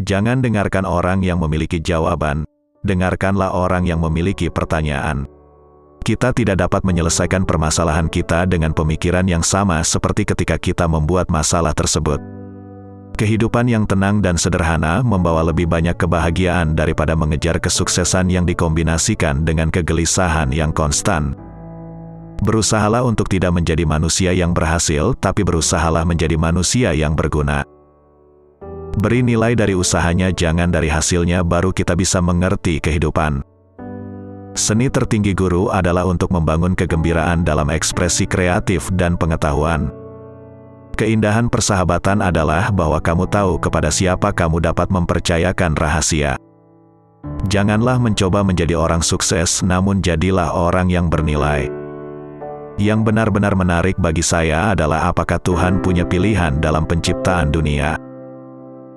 Jangan dengarkan orang yang memiliki jawaban, dengarkanlah orang yang memiliki pertanyaan. Kita tidak dapat menyelesaikan permasalahan kita dengan pemikiran yang sama seperti ketika kita membuat masalah tersebut. Kehidupan yang tenang dan sederhana membawa lebih banyak kebahagiaan daripada mengejar kesuksesan yang dikombinasikan dengan kegelisahan yang konstan. Berusahalah untuk tidak menjadi manusia yang berhasil, tapi berusahalah menjadi manusia yang berguna. Beri nilai dari usahanya, jangan dari hasilnya, baru kita bisa mengerti kehidupan. Seni tertinggi guru adalah untuk membangun kegembiraan dalam ekspresi kreatif dan pengetahuan. Keindahan persahabatan adalah bahwa kamu tahu kepada siapa kamu dapat mempercayakan rahasia. Janganlah mencoba menjadi orang sukses, namun jadilah orang yang bernilai. Yang benar-benar menarik bagi saya adalah apakah Tuhan punya pilihan dalam penciptaan dunia.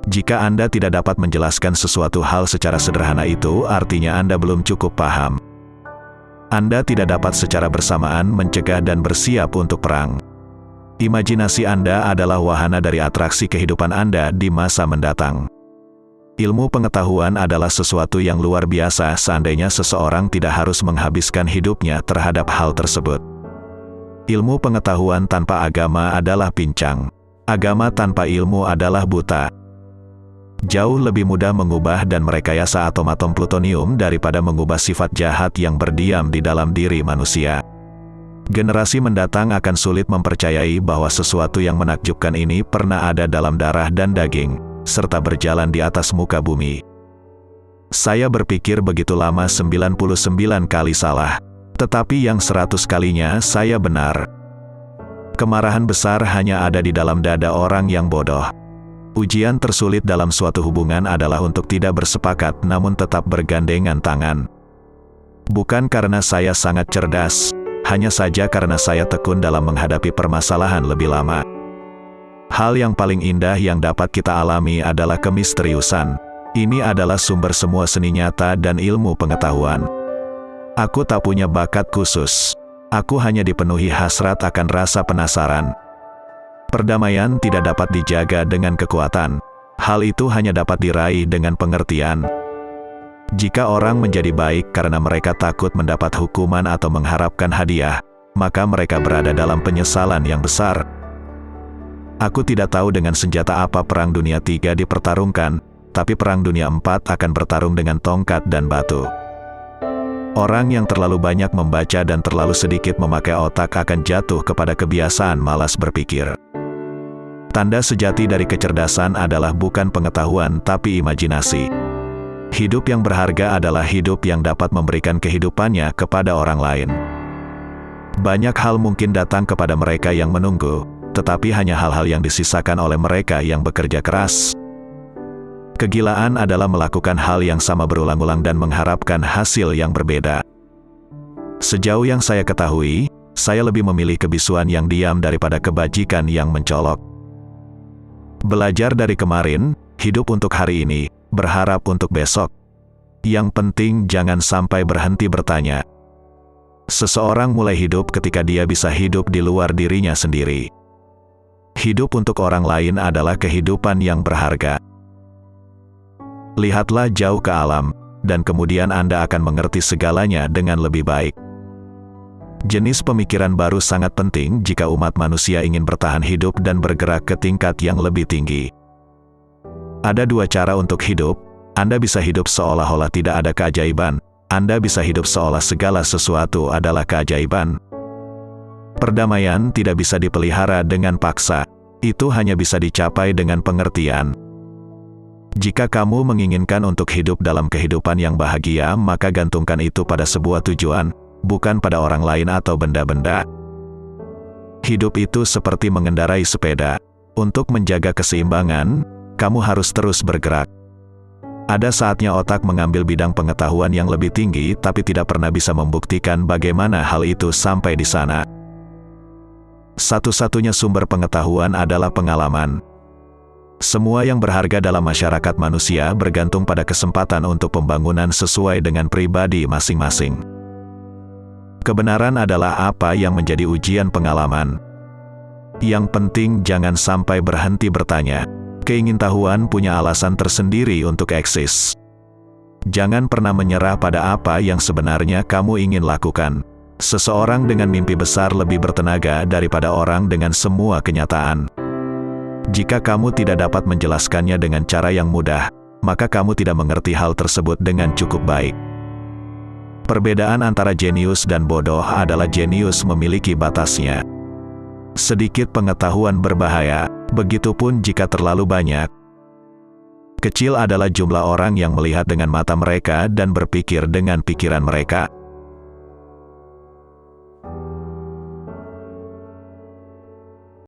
Jika Anda tidak dapat menjelaskan sesuatu hal secara sederhana, itu artinya Anda belum cukup paham. Anda tidak dapat secara bersamaan mencegah dan bersiap untuk perang. Imajinasi Anda adalah wahana dari atraksi kehidupan Anda di masa mendatang. Ilmu pengetahuan adalah sesuatu yang luar biasa seandainya seseorang tidak harus menghabiskan hidupnya terhadap hal tersebut. Ilmu pengetahuan tanpa agama adalah pincang. Agama tanpa ilmu adalah buta. Jauh lebih mudah mengubah dan merekayasa atom-atom plutonium daripada mengubah sifat jahat yang berdiam di dalam diri manusia. Generasi mendatang akan sulit mempercayai bahwa sesuatu yang menakjubkan ini pernah ada dalam darah dan daging, serta berjalan di atas muka bumi. Saya berpikir begitu lama 99 kali salah, tetapi yang 100 kalinya saya benar. Kemarahan besar hanya ada di dalam dada orang yang bodoh. Ujian tersulit dalam suatu hubungan adalah untuk tidak bersepakat namun tetap bergandengan tangan. Bukan karena saya sangat cerdas, hanya saja karena saya tekun dalam menghadapi permasalahan lebih lama. Hal yang paling indah yang dapat kita alami adalah kemisteriusan. Ini adalah sumber semua seni nyata dan ilmu pengetahuan. Aku tak punya bakat khusus. Aku hanya dipenuhi hasrat akan rasa penasaran. Perdamaian tidak dapat dijaga dengan kekuatan. Hal itu hanya dapat diraih dengan pengertian. Jika orang menjadi baik karena mereka takut mendapat hukuman atau mengharapkan hadiah, maka mereka berada dalam penyesalan yang besar. Aku tidak tahu dengan senjata apa Perang Dunia III dipertarungkan, tapi Perang Dunia IV akan bertarung dengan tongkat dan batu. Orang yang terlalu banyak membaca dan terlalu sedikit memakai otak akan jatuh kepada kebiasaan malas berpikir. Tanda sejati dari kecerdasan adalah bukan pengetahuan tapi imajinasi. Hidup yang berharga adalah hidup yang dapat memberikan kehidupannya kepada orang lain. Banyak hal mungkin datang kepada mereka yang menunggu, tetapi hanya hal-hal yang disisakan oleh mereka yang bekerja keras. Kegilaan adalah melakukan hal yang sama berulang-ulang dan mengharapkan hasil yang berbeda. Sejauh yang saya ketahui, saya lebih memilih kebisuan yang diam daripada kebajikan yang mencolok. Belajar dari kemarin, hidup untuk hari ini, berharap untuk besok. Yang penting jangan sampai berhenti bertanya. Seseorang mulai hidup ketika dia bisa hidup di luar dirinya sendiri. Hidup untuk orang lain adalah kehidupan yang berharga. Lihatlah jauh ke alam, dan kemudian Anda akan mengerti segalanya dengan lebih baik. Jenis pemikiran baru sangat penting jika umat manusia ingin bertahan hidup dan bergerak ke tingkat yang lebih tinggi. Ada dua cara untuk hidup. Anda bisa hidup seolah-olah tidak ada keajaiban. Anda bisa hidup seolah segala sesuatu adalah keajaiban. Perdamaian tidak bisa dipelihara dengan paksa. Itu hanya bisa dicapai dengan pengertian. Jika kamu menginginkan untuk hidup dalam kehidupan yang bahagia, maka gantungkan itu pada sebuah tujuan, bukan pada orang lain atau benda-benda. Hidup itu seperti mengendarai sepeda. Untuk menjaga keseimbangan, kamu harus terus bergerak. Ada saatnya otak mengambil bidang pengetahuan yang lebih tinggi, tapi tidak pernah bisa membuktikan bagaimana hal itu sampai di sana. Satu-satunya sumber pengetahuan adalah pengalaman. Semua yang berharga dalam masyarakat manusia bergantung pada kesempatan untuk pembangunan sesuai dengan pribadi masing-masing. Kebenaran adalah apa yang menjadi ujian pengalaman. Yang penting jangan sampai berhenti bertanya. Keingintahuan punya alasan tersendiri untuk eksis. Jangan pernah menyerah pada apa yang sebenarnya kamu ingin lakukan. Seseorang dengan mimpi besar lebih bertenaga daripada orang dengan semua kenyataan. Jika kamu tidak dapat menjelaskannya dengan cara yang mudah, maka kamu tidak mengerti hal tersebut dengan cukup baik. Perbedaan antara jenius dan bodoh adalah jenius memiliki batasnya. Sedikit pengetahuan berbahaya, begitupun jika terlalu banyak. Kecil adalah jumlah orang yang melihat dengan mata mereka dan berpikir dengan pikiran mereka.